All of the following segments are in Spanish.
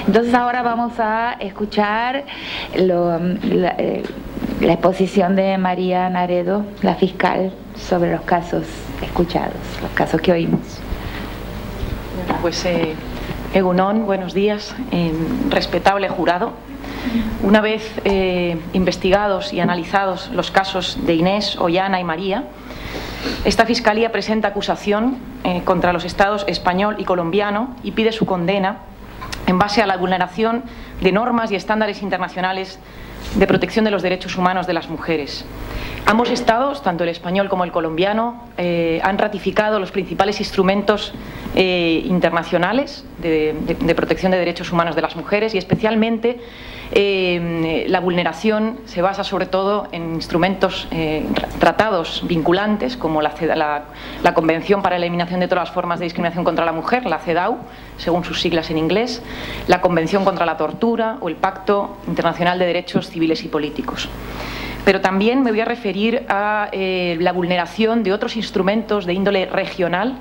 Entonces ahora vamos a escuchar la exposición de María Naredo, la fiscal, sobre los casos escuchados, los casos que oímos. Pues Egunon, buenos días, respetable jurado. Una vez investigados y analizados los casos de Inés, Ollana y María, esta Fiscalía presenta acusación contra los Estados español y colombiano y pide su condena en base a la vulneración de normas y estándares internacionales de protección de los derechos humanos de las mujeres. Ambos Estados, tanto el español como el colombiano, han ratificado los principales instrumentos internacionales de protección de derechos humanos de las mujeres y especialmente la vulneración se basa sobre todo en instrumentos, tratados vinculantes como la Convención para la Eliminación de todas las formas de discriminación contra la mujer, la CEDAW, según sus siglas en inglés, la Convención contra la tortura o el Pacto Internacional de Derechos Civiles y Políticos. Pero también me voy a referir a la vulneración de otros instrumentos de índole regional,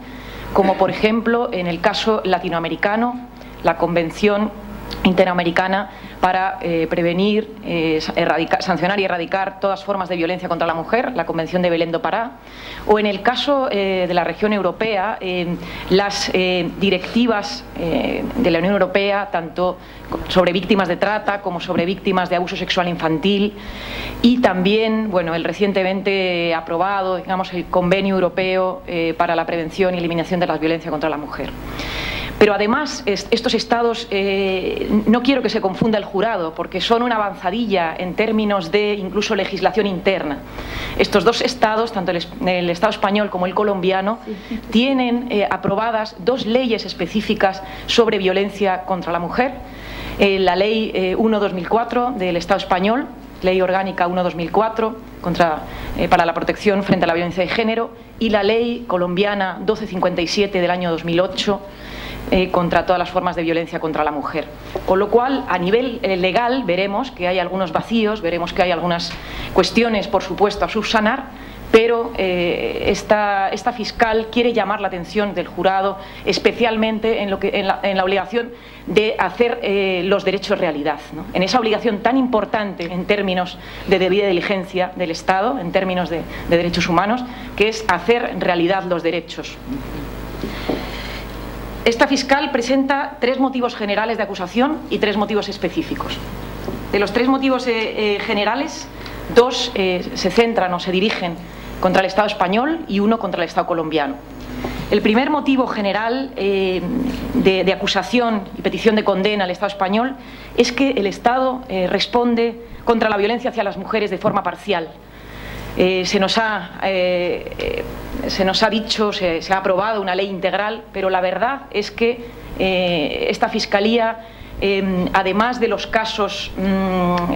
como por ejemplo en el caso latinoamericano, la Convención Interamericana para prevenir, sancionar y erradicar todas formas de violencia contra la mujer, la Convención de Belém do Pará, o en el caso de la región europea, las directivas de la Unión Europea, tanto sobre víctimas de trata como sobre víctimas de abuso sexual infantil, y también, bueno, el recientemente aprobado, digamos, el Convenio Europeo para la prevención y eliminación de la violencia contra la mujer. Pero además, estos estados, no quiero que se confunda el jurado, porque son una avanzadilla en términos de incluso legislación interna. Estos dos estados, tanto el Estado español como el colombiano, tienen aprobadas dos leyes específicas sobre violencia contra la mujer. La Ley 1/2004 del Estado español, Ley Orgánica 1/2004 para la protección frente a la violencia de género, y la Ley colombiana 1257 del año 2008, contra todas las formas de violencia contra la mujer. Con lo cual, a nivel legal, veremos que hay algunos vacíos, veremos que hay algunas cuestiones, por supuesto, a subsanar, pero esta fiscal quiere llamar la atención del jurado especialmente en la obligación de hacer los derechos realidad, ¿no? En esa obligación tan importante en términos de debida diligencia del Estado, en términos de derechos humanos, que es hacer realidad los derechos. Esta fiscal presenta tres motivos generales de acusación y tres motivos específicos. De los tres motivos generales, dos se centran o se dirigen contra el Estado español y uno contra el Estado colombiano. El primer motivo general de acusación y petición de condena al Estado español es que el Estado responde contra la violencia hacia las mujeres de forma parcial. Se nos ha dicho, se ha aprobado una ley integral, pero la verdad es que esta Fiscalía, además de los casos,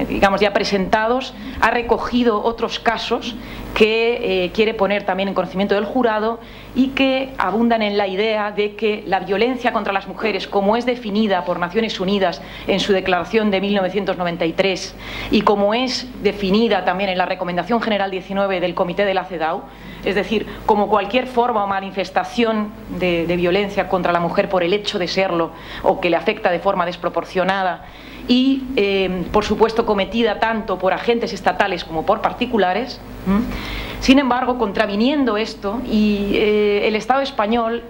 digamos, ya presentados, ha recogido otros casos que quiere poner también en conocimiento del jurado y que abundan en la idea de que la violencia contra las mujeres, como es definida por Naciones Unidas en su declaración de 1993 y como es definida también en la Recomendación General 19 del Comité de la CEDAW, es decir, como cualquier forma o manifestación de violencia contra la mujer por el hecho de serlo o que le afecta de forma desproporcionada y, por supuesto, cometida tanto por agentes estatales como por particulares. Sin embargo, contraviniendo esto, y el Estado español,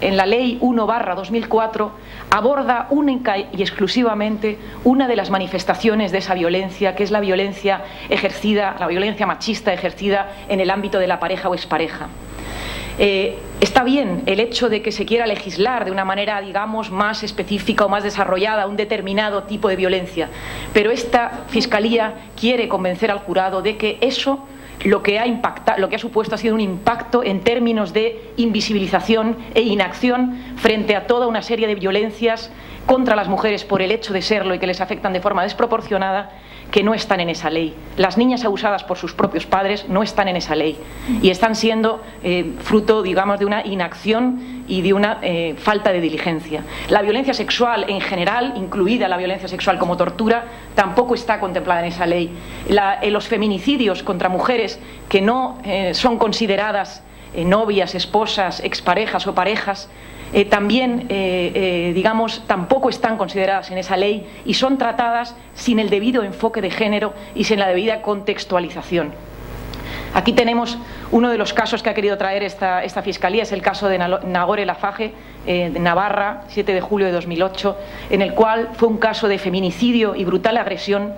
en la Ley 1/2004, aborda única y exclusivamente una de las manifestaciones de esa violencia, que es la violencia ejercida, la violencia machista ejercida en el ámbito de la pareja o expareja. Está bien el hecho de que se quiera legislar de una manera, digamos, más específica o más desarrollada un determinado tipo de violencia, pero esta Fiscalía quiere convencer al jurado de que eso lo que ha supuesto ha sido un impacto en términos de invisibilización e inacción frente a toda una serie de violencias contra las mujeres por el hecho de serlo y que les afectan de forma desproporcionada, que no están en esa ley. Las niñas abusadas por sus propios padres no están en esa ley y están siendo fruto, digamos, de una inacción y de una falta de diligencia. La violencia sexual en general, incluida la violencia sexual como tortura, tampoco está contemplada en esa ley. Los feminicidios contra mujeres que no son consideradas novias, esposas, exparejas o parejas, también, digamos, tampoco están consideradas en esa ley y son tratadas sin el debido enfoque de género y sin la debida contextualización. Aquí tenemos uno de los casos que ha querido traer esta Fiscalía, es el caso de Nagore Laffage, de Navarra, 7 de julio de 2008, en el cual fue un caso de feminicidio y brutal agresión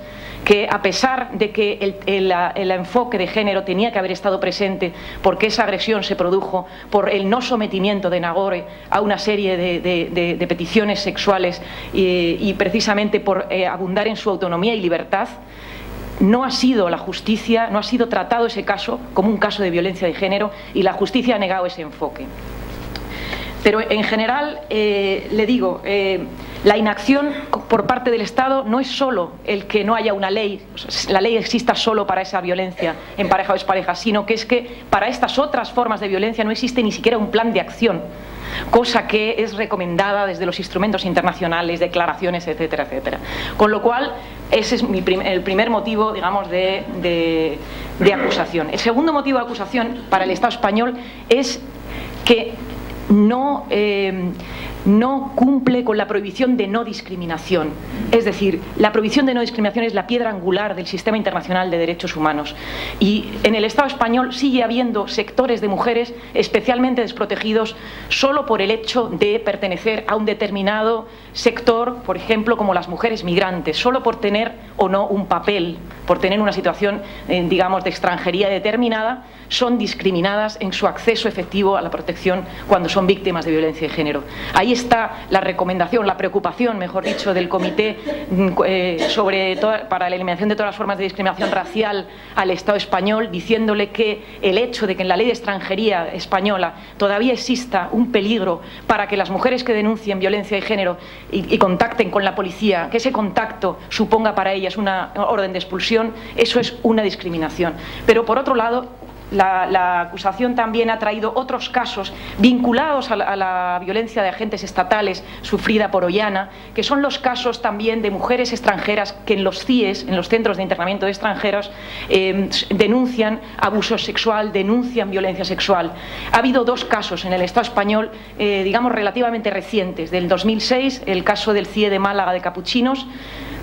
que, a pesar de que el enfoque de género tenía que haber estado presente porque esa agresión se produjo por el no sometimiento de Nagore a una serie de peticiones sexuales y precisamente por abundar en su autonomía y libertad, no ha sido la justicia, no ha sido tratado ese caso como un caso de violencia de género y la justicia ha negado ese enfoque. Pero en general, le digo, la inacción por parte del Estado no es solo el que no haya una ley, la ley exista solo para esa violencia en pareja o expareja, sino que es que para estas otras formas de violencia no existe ni siquiera un plan de acción, cosa que es recomendada desde los instrumentos internacionales, declaraciones, etcétera, etcétera. Con lo cual, ese es el primer motivo, digamos, de acusación. El segundo motivo de acusación para el Estado español es que no cumple con la prohibición de no discriminación. Es decir, la prohibición de no discriminación es la piedra angular del sistema internacional de derechos humanos. Y en el Estado español sigue habiendo sectores de mujeres especialmente desprotegidos solo por el hecho de pertenecer a un determinado sector, por ejemplo, como las mujeres migrantes, solo por tener o no un papel, por tener una situación, digamos, de extranjería determinada, son discriminadas en su acceso efectivo a la protección cuando son víctimas de violencia de género. Ahí está la recomendación, la preocupación, mejor dicho, del Comité para la eliminación de todas las formas de discriminación racial al Estado español, diciéndole que el hecho de que en la ley de extranjería española todavía exista un peligro para que las mujeres que denuncien violencia de género y contacten con la policía, que ese contacto suponga para ellas una orden de expulsión, eso es una discriminación. Pero por otro lado, la acusación también ha traído otros casos vinculados a la violencia de agentes estatales sufrida por Ollana, que son los casos también de mujeres extranjeras que en los CIES, en los centros de internamiento de extranjeros, denuncian abuso sexual, denuncian violencia sexual. Ha habido dos casos en el Estado español, digamos, relativamente recientes. Del 2006, el caso del CIE de Málaga de Capuchinos.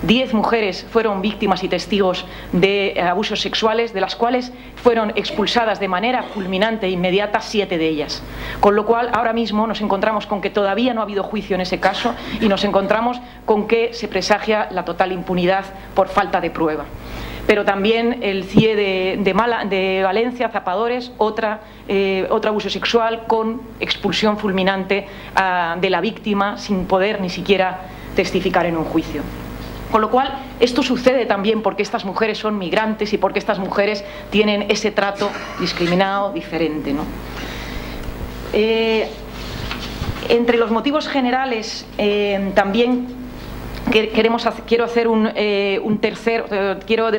10 mujeres fueron víctimas y testigos de abusos sexuales, de las cuales fueron expulsadas de manera fulminante e inmediata 7 de ellas. Con lo cual, ahora mismo nos encontramos con que todavía no ha habido juicio en ese caso y nos encontramos con que se presagia la total impunidad por falta de prueba. Pero también el CIE de Valencia, Zapadores, otro abuso sexual con expulsión fulminante de la víctima sin poder ni siquiera testificar en un juicio. Con lo cual, esto sucede también porque estas mujeres son migrantes y porque estas mujeres tienen ese trato discriminado diferente, ¿no? Entre los motivos generales, también quiero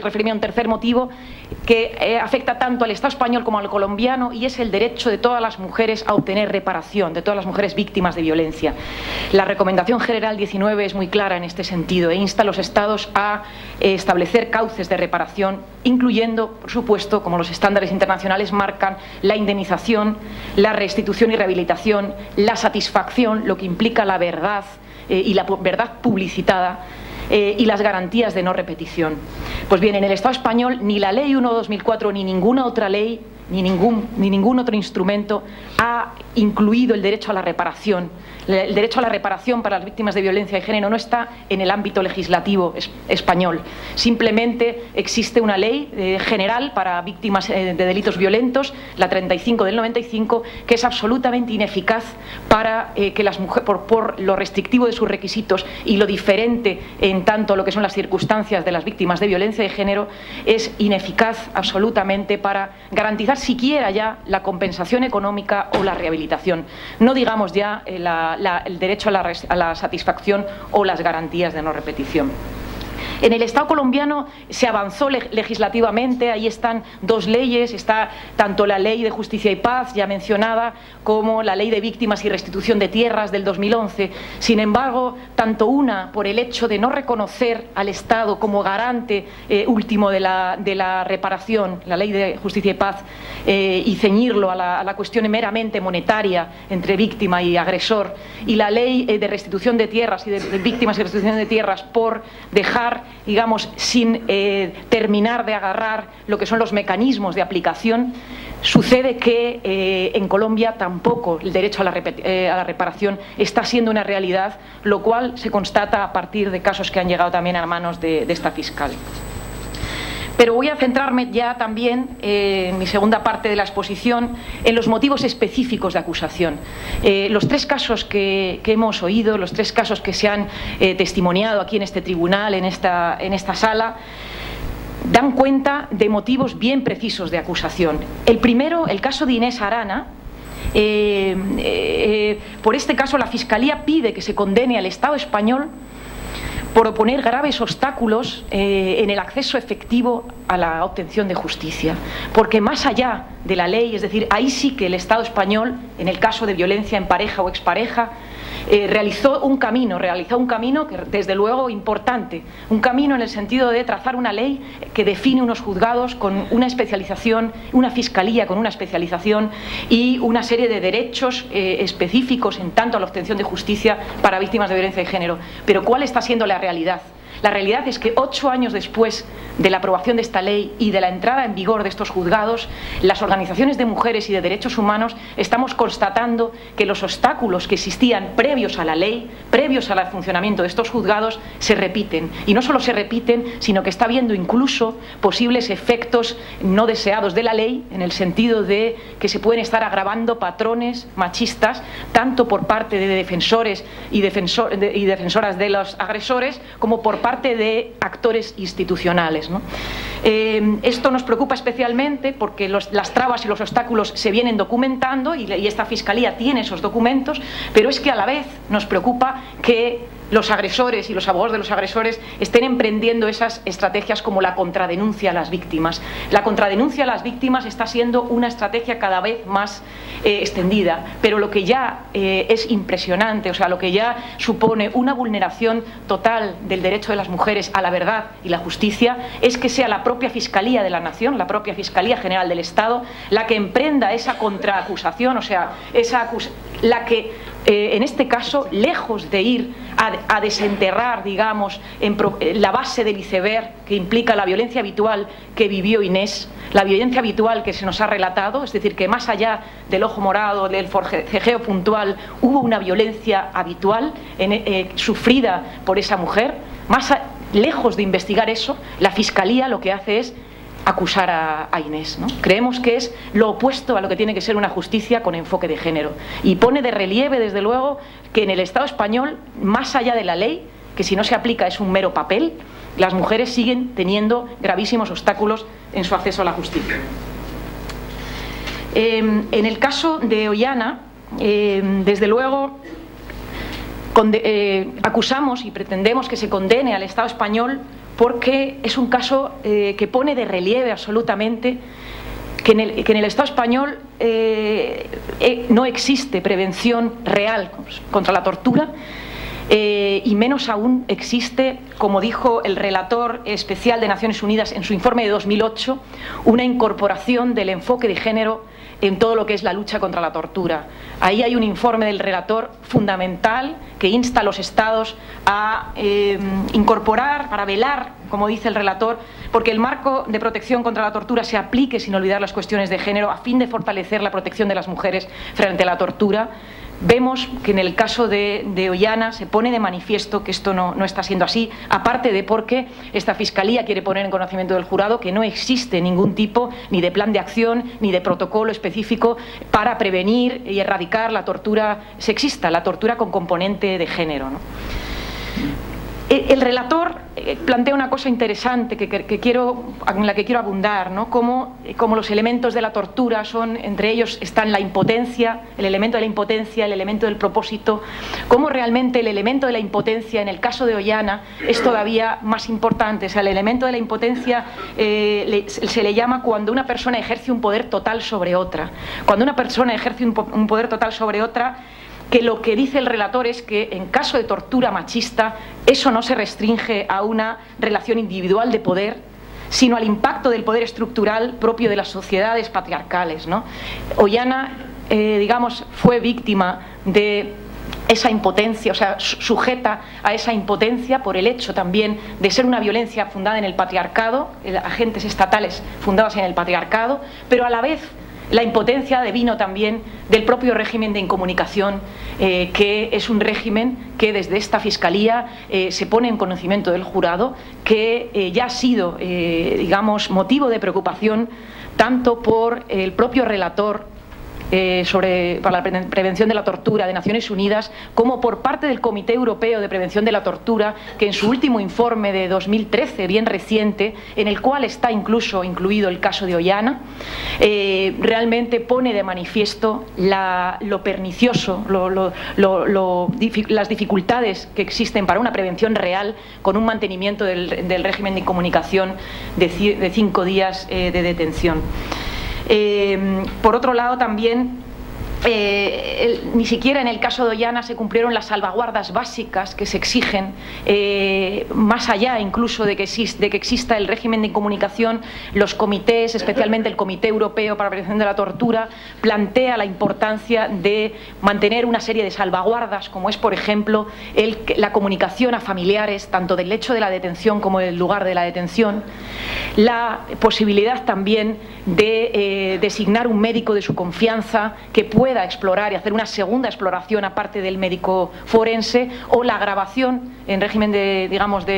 referirme a un tercer motivo que afecta tanto al Estado español como al colombiano, y es el derecho de todas las mujeres a obtener reparación, de todas las mujeres víctimas de violencia. La Recomendación General 19 es muy clara en este sentido e insta a los Estados a establecer cauces de reparación, incluyendo, por supuesto, como los estándares internacionales marcan, la indemnización, la restitución y rehabilitación, la satisfacción, lo que implica la verdad y la verdad publicitada, y las garantías de no repetición. Pues bien, en el Estado español ni la Ley 1/2004 ni ninguna otra ley ni ningún otro instrumento ha incluido el derecho a la reparación. El derecho a la reparación para las víctimas de violencia de género no está en el ámbito legislativo español. Simplemente existe una ley general para víctimas de delitos violentos, la 35 del 95, que es absolutamente ineficaz para que las mujeres, por lo restrictivo de sus requisitos y lo diferente en tanto lo que son las circunstancias de las víctimas de violencia de género, es ineficaz absolutamente para garantizar siquiera ya la compensación económica o la rehabilitación. No digamos ya el derecho a la satisfacción o las garantías de no repetición. En el Estado colombiano se avanzó legislativamente, ahí están dos leyes, está tanto la Ley de Justicia y Paz, ya mencionada, como la Ley de Víctimas y Restitución de Tierras del 2011. Sin embargo, tanto una por el hecho de no reconocer al Estado como garante último de la reparación, la Ley de Justicia y Paz, y ceñirlo a la cuestión meramente monetaria entre víctima y agresor, y la Ley de Restitución de Tierras y de Víctimas y Restitución de Tierras por dejar, digamos, sin terminar de agarrar lo que son los mecanismos de aplicación, sucede que en Colombia tampoco el derecho a la reparación está siendo una realidad, lo cual se constata a partir de casos que han llegado también a manos de esta fiscal. Pero voy a centrarme ya también, en mi segunda parte de la exposición, en los motivos específicos de acusación. Los tres casos que hemos oído, los tres casos que se han testimoniado aquí en este tribunal, en esta sala, dan cuenta de motivos bien precisos de acusación. El primero, el caso de Inés Arana. Por este caso, la Fiscalía pide que se condene al Estado español por oponer graves obstáculos en el acceso efectivo a la obtención de justicia. Porque más allá de la ley, es decir, ahí sí que el Estado español, en el caso de violencia en pareja o expareja, realizó un camino que desde luego importante, un camino en el sentido de trazar una ley que define unos juzgados con una especialización, una fiscalía con una especialización y una serie de derechos específicos en tanto a la obtención de justicia para víctimas de violencia de género. Pero ¿cuál está siendo la realidad? La realidad es que 8 años después de la aprobación de esta ley y de la entrada en vigor de estos juzgados, las organizaciones de mujeres y de derechos humanos estamos constatando que los obstáculos que existían previos a la ley, previos al funcionamiento de estos juzgados, se repiten. Y no solo se repiten, sino que está habiendo incluso posibles efectos no deseados de la ley, en el sentido de que se pueden estar agravando patrones machistas, tanto por parte de defensores y defensoras de los agresores, como por parte de actores institucionales, ¿no? Esto nos preocupa especialmente porque las trabas y los obstáculos se vienen documentando y esta Fiscalía tiene esos documentos, pero es que a la vez nos preocupa que los agresores y los abogados de los agresores estén emprendiendo esas estrategias como la contradenuncia a las víctimas. La contradenuncia a las víctimas está siendo una estrategia cada vez más extendida, pero lo que ya es impresionante, o sea, lo que ya supone una vulneración total del derecho de las mujeres a la verdad y la justicia, es que sea la propia Fiscalía de la Nación, la propia Fiscalía General del Estado, la que emprenda esa contraacusación, o sea, la que en este caso, lejos de ir a desenterrar, digamos, la base del iceberg que implica la violencia habitual que vivió Inés, la violencia habitual que se nos ha relatado, es decir, que más allá del ojo morado, del forcejeo puntual, hubo una violencia habitual sufrida por esa mujer, lejos de investigar eso, la Fiscalía lo que hace es acusar a Inés, ¿no? Creemos que es lo opuesto a lo que tiene que ser una justicia con enfoque de género y pone de relieve, desde luego, que en el Estado español, más allá de la ley, que si no se aplica es un mero papel, las mujeres siguen teniendo gravísimos obstáculos en su acceso a la justicia. En el caso de Ollana, desde luego acusamos y pretendemos que se condene al Estado español porque es un caso que pone de relieve absolutamente que en el Estado español no existe prevención real contra la tortura y menos aún existe, como dijo el relator especial de Naciones Unidas en su informe de 2008, una incorporación del enfoque de género en todo lo que es la lucha contra la tortura. Ahí hay un informe del relator fundamental que insta a los Estados a incorporar, para velar, como dice el relator, porque el marco de protección contra la tortura se aplique sin olvidar las cuestiones de género a fin de fortalecer la protección de las mujeres frente a la tortura. Vemos que en el caso de Ollana se pone de manifiesto que esto no está siendo así, aparte de porque esta Fiscalía quiere poner en conocimiento del jurado que no existe ningún tipo ni de plan de acción ni de protocolo específico para prevenir y erradicar la tortura sexista, la tortura con componente de género, ¿no? El relator plantea una cosa interesante en la que quiero abundar, ¿no? Como los elementos de la tortura son, entre ellos están la impotencia, el elemento de la impotencia, el elemento del propósito, cómo realmente el elemento de la impotencia en el caso de Ollana es todavía más importante. O sea, el elemento de la impotencia se le llama cuando una persona ejerce un poder total sobre otra. Cuando una persona ejerce un poder total sobre otra, que lo que dice el relator es que en caso de tortura machista eso no se restringe a una relación individual de poder, sino al impacto del poder estructural propio de las sociedades patriarcales, ¿no? Ollana, digamos, fue víctima de esa impotencia, o sea, sujeta a esa impotencia por el hecho también de ser una violencia fundada en el patriarcado, agentes estatales fundados en el patriarcado, pero a la vez la impotencia devino también del propio régimen de incomunicación, que es un régimen que desde esta Fiscalía se pone en conocimiento del jurado, que ya ha sido, digamos, motivo de preocupación tanto por el propio relator para la prevención de la tortura de Naciones Unidas, como por parte del Comité Europeo de Prevención de la Tortura, que en su último informe de 2013, bien reciente, en el cual está incluido el caso de Ollana, realmente pone de manifiesto lo pernicioso, las dificultades que existen para una prevención real con un mantenimiento del régimen de incomunicación de 5 días de detención. Por otro lado, también ni siquiera en el caso de Ollana se cumplieron las salvaguardas básicas que se exigen, más allá incluso de que exista el régimen de incomunicación. Los comités, especialmente el Comité Europeo para la Prevención de la Tortura, plantea la importancia de mantener una serie de salvaguardas, como es, por ejemplo, la comunicación a familiares, tanto del hecho de la detención como del lugar de la detención, la posibilidad también de designar un médico de su confianza que pueda explorar y hacer una segunda exploración aparte del médico forense, o la grabación en régimen de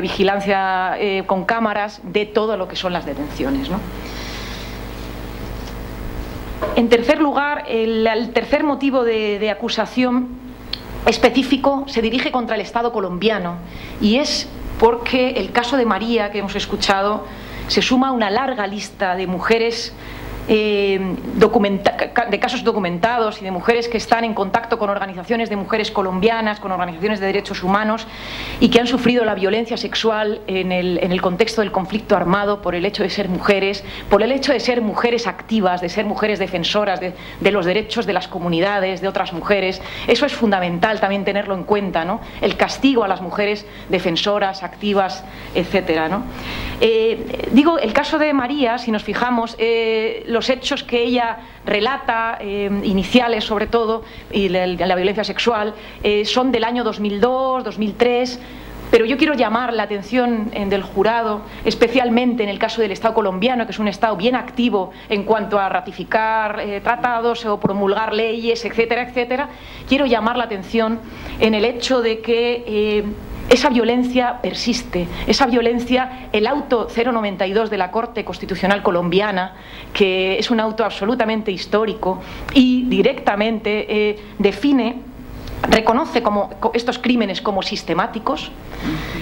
vigilancia con cámaras de todo lo que son las detenciones, ¿no? En tercer lugar, el tercer motivo de acusación específico se dirige contra el Estado colombiano, y es porque el caso de María, que hemos escuchado, se suma a una larga lista de mujeres, de casos documentados y de mujeres que están en contacto con organizaciones de mujeres colombianas, con organizaciones de derechos humanos, y que han sufrido la violencia sexual en el contexto del conflicto armado por el hecho de ser mujeres, por el hecho de ser mujeres activas, de ser mujeres defensoras de los derechos de las comunidades, de otras mujeres. Eso es fundamental también tenerlo en cuenta, ¿no? El castigo a las mujeres defensoras, activas, etcétera, ¿no? Digo, el caso de María, si nos fijamos, los hechos que ella relata, iniciales sobre todo, y la violencia sexual, son del año 2002, 2003, pero yo quiero llamar la atención del jurado, especialmente en el caso del Estado colombiano, que es un Estado bien activo en cuanto a ratificar tratados o promulgar leyes, etcétera, etcétera. Quiero llamar la atención en el hecho de que esa violencia persiste, esa violencia, el auto 092 de la Corte Constitucional colombiana, que es un auto absolutamente histórico y directamente reconoce estos crímenes como sistemáticos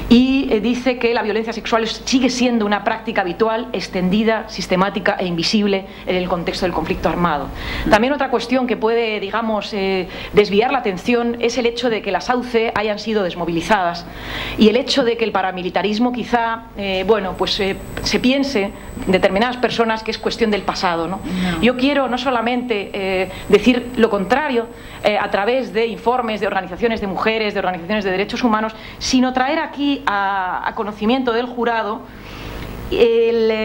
y dice que la violencia sexual sigue siendo una práctica habitual, extendida, sistemática e invisible en el contexto del conflicto armado. También otra cuestión que puede, digamos, desviar la atención es el hecho de que las AUC hayan sido desmovilizadas, y el hecho de que el paramilitarismo quizá, se piense determinadas personas que es cuestión del pasado, ¿no? Yo quiero no solamente decir lo contrario a través de informes de organizaciones de mujeres, de organizaciones de derechos humanos, sino traer aquí a conocimiento del jurado el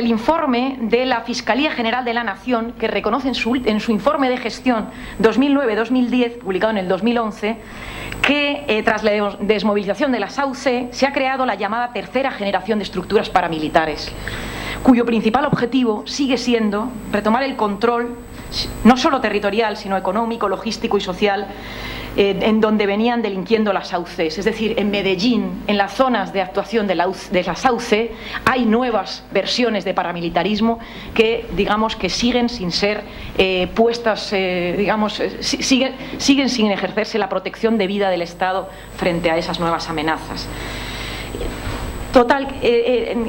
informe de la Fiscalía General de la Nación, que reconoce en su informe de gestión 2009-2010, publicado en el 2011, que tras la desmovilización de las AUC se ha creado la llamada tercera generación de estructuras paramilitares. cuyo principal objetivo sigue siendo retomar el control, no solo territorial, sino económico, logístico y social, en donde venían delinquiendo las AUCs. Es decir, en Medellín, en las zonas de actuación de las AUC, hay nuevas versiones de paramilitarismo que, digamos, que siguen sin ser puestas, siguen sin ejercerse la protección debida del Estado frente a esas nuevas amenazas. Total,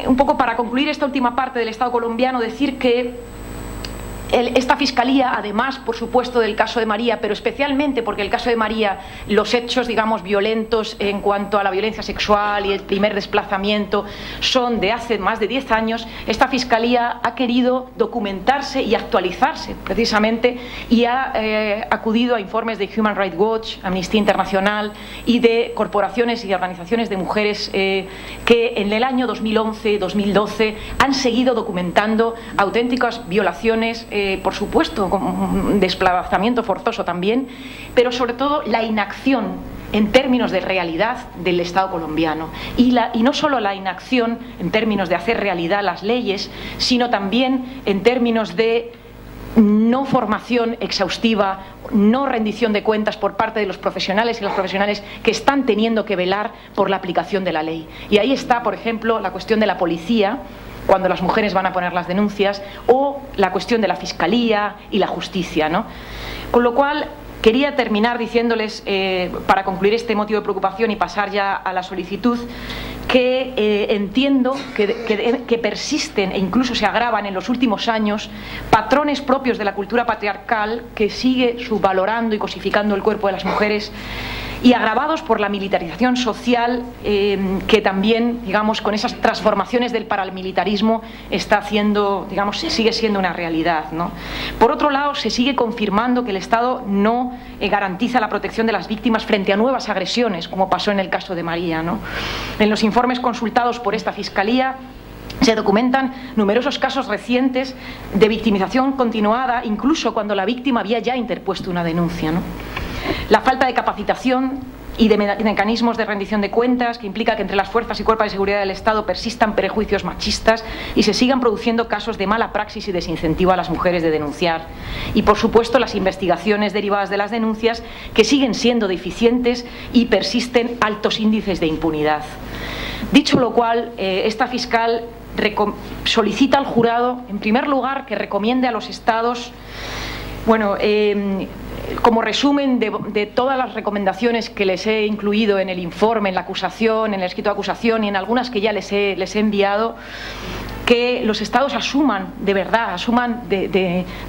un poco para concluir esta última parte del Estado colombiano, decir que esta Fiscalía, además, por supuesto, del caso de María, pero especialmente porque el caso de María, los hechos, digamos, violentos en cuanto a la violencia sexual y el primer desplazamiento son de hace más de 10 años, esta Fiscalía ha querido documentarse y actualizarse, precisamente, y ha acudido a informes de Human Rights Watch, Amnistía Internacional y de corporaciones y organizaciones de mujeres que en el año 2011-2012 han seguido documentando auténticas violaciones, por supuesto, con desplazamiento forzoso también, pero sobre todo la inacción en términos de realidad del Estado colombiano. Y no solo la inacción en términos de hacer realidad las leyes, sino también en términos de no formación exhaustiva, no rendición de cuentas por parte de los profesionales y las profesionales que están teniendo que velar por la aplicación de la ley. Y ahí está, por ejemplo, la cuestión de la policía, cuando las mujeres van a poner las denuncias, o la cuestión de la Fiscalía y la justicia, ¿no? Con lo cual, quería terminar diciéndoles, para concluir este motivo de preocupación y pasar ya a la solicitud, que entiendo que persisten e incluso se agravan en los últimos años patrones propios de la cultura patriarcal que sigue subvalorando y cosificando el cuerpo de las mujeres, y agravados por la militarización social que también, digamos, con esas transformaciones del paramilitarismo está haciendo, digamos, sigue siendo una realidad, ¿no? Por otro lado, se sigue confirmando que el Estado no garantiza la protección de las víctimas frente a nuevas agresiones, como pasó en el caso de María, ¿no? En los informes consultados por esta Fiscalía se documentan numerosos casos recientes de victimización continuada, incluso cuando la víctima había ya interpuesto una denuncia, ¿no? La falta de capacitación y de mecanismos de rendición de cuentas, que implica que entre las fuerzas y cuerpos de seguridad del Estado persistan prejuicios machistas y se sigan produciendo casos de mala praxis y desincentivo a las mujeres de denunciar. Y, por supuesto, las investigaciones derivadas de las denuncias, que siguen siendo deficientes y persisten altos índices de impunidad. Dicho lo cual, esta fiscal solicita al jurado, en primer lugar, que recomiende a los Estados, como resumen de todas las recomendaciones que les he incluido en el informe, en la acusación, en el escrito de acusación y en algunas que ya les he enviado, que los Estados asuman de verdad,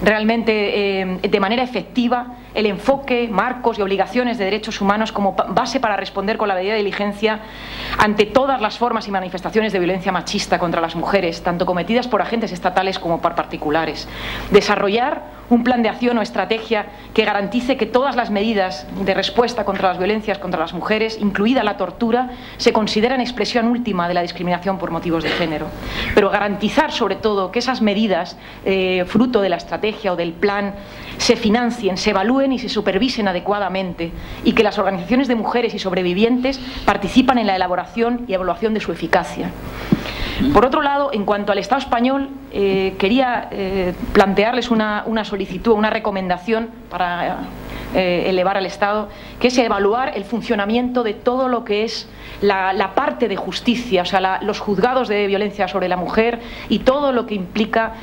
realmente de manera efectiva el enfoque, marcos y obligaciones de derechos humanos como base para responder con la debida diligencia ante todas las formas y manifestaciones de violencia machista contra las mujeres, tanto cometidas por agentes estatales como por particulares. Desarrollar un plan de acción o estrategia que garantice que todas las medidas de respuesta contra las violencias contra las mujeres, incluida la tortura, se consideran expresión última de la discriminación por motivos de género. Pero garantizar, sobre todo, que esas medidas, fruto de la estrategia o del plan, se financien, se evalúen y se supervisen adecuadamente, y que las organizaciones de mujeres y sobrevivientes participan en la elaboración y evaluación de su eficacia. Por otro lado, en cuanto al Estado español, quería plantearles una solicitud, una recomendación para elevar al Estado, que es evaluar el funcionamiento de todo lo que es la parte de justicia, o sea, los juzgados de violencia sobre la mujer y todo lo que implica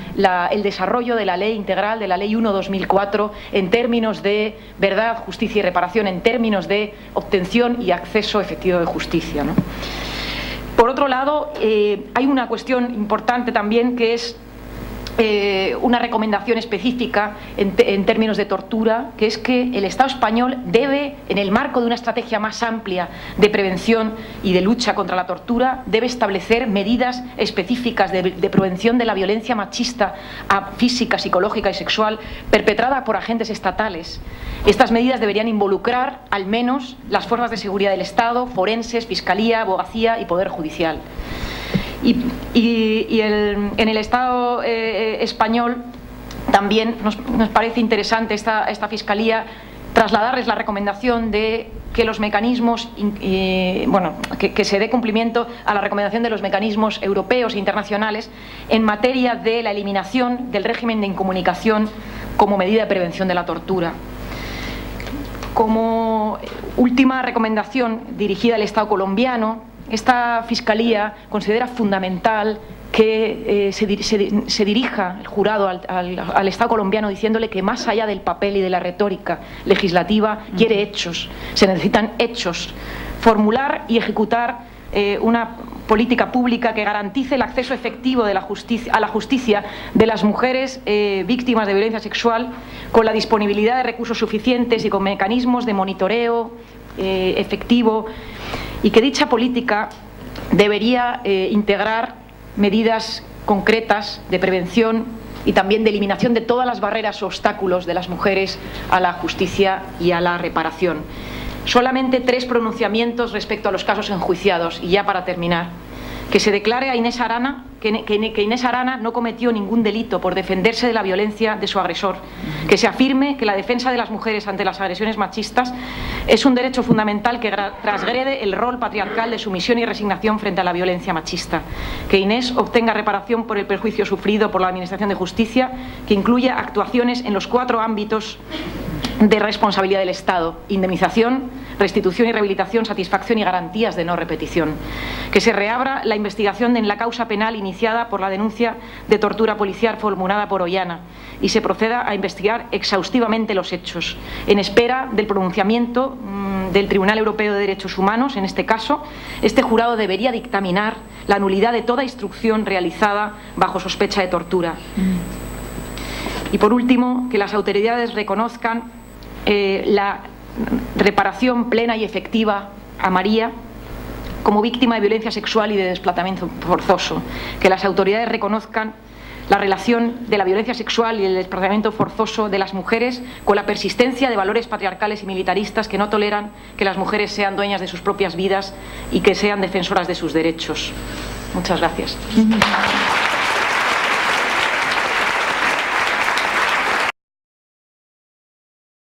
el desarrollo de la ley integral, de la ley 1/2004, en términos de verdad, justicia y reparación, en términos de obtención y acceso efectivo de justicia, ¿no? Por otro lado, hay una cuestión importante también, que es una recomendación específica en términos de tortura, que es que el Estado español debe, en el marco de una estrategia más amplia de prevención y de lucha contra la tortura, debe establecer medidas específicas de prevención de la violencia machista física, psicológica y sexual perpetrada por agentes estatales. Estas medidas deberían involucrar al menos las fuerzas de seguridad del Estado, forenses, fiscalía, abogacía y poder judicial. En el Estado español también nos parece interesante esta Fiscalía trasladarles la recomendación de que los mecanismos, que se dé cumplimiento a la recomendación de los mecanismos europeos e internacionales en materia de la eliminación del régimen de incomunicación como medida de prevención de la tortura. Como última recomendación dirigida al Estado colombiano, esta Fiscalía considera fundamental que se dirija el jurado al Estado colombiano diciéndole que más allá del papel y de la retórica legislativa quiere hechos, se necesitan hechos, formular y ejecutar una política pública que garantice el acceso efectivo a la justicia de las mujeres víctimas de violencia sexual, con la disponibilidad de recursos suficientes y con mecanismos de monitoreo efectivo, y que dicha política debería integrar medidas concretas de prevención y también de eliminación de todas las barreras o obstáculos de las mujeres a la justicia y a la reparación. Solamente 3 pronunciamientos respecto a los casos enjuiciados, y ya para terminar. Que se declare a Inés Arana que Inés Arana no cometió ningún delito por defenderse de la violencia de su agresor. Que se afirme que la defensa de las mujeres ante las agresiones machistas es un derecho fundamental que transgrede el rol patriarcal de sumisión y resignación frente a la violencia machista. Que Inés obtenga reparación por el perjuicio sufrido por la Administración de Justicia, que incluya actuaciones en los 4 ámbitos de responsabilidad del Estado: indemnización, restitución y rehabilitación, satisfacción y garantías de no repetición. Que se reabra la investigación en la causa penal iniciada por la denuncia de tortura policial formulada por Ollana y se proceda a investigar exhaustivamente los hechos, en espera del pronunciamiento del Tribunal Europeo de Derechos Humanos. En este caso, este jurado debería dictaminar la nulidad de toda instrucción realizada bajo sospecha de tortura. Y por último, que las autoridades reconozcan la reparación plena y efectiva a María como víctima de violencia sexual y de desplazamiento forzoso. Que las autoridades reconozcan la relación de la violencia sexual y el desplazamiento forzoso de las mujeres con la persistencia de valores patriarcales y militaristas que no toleran que las mujeres sean dueñas de sus propias vidas y que sean defensoras de sus derechos. Muchas gracias.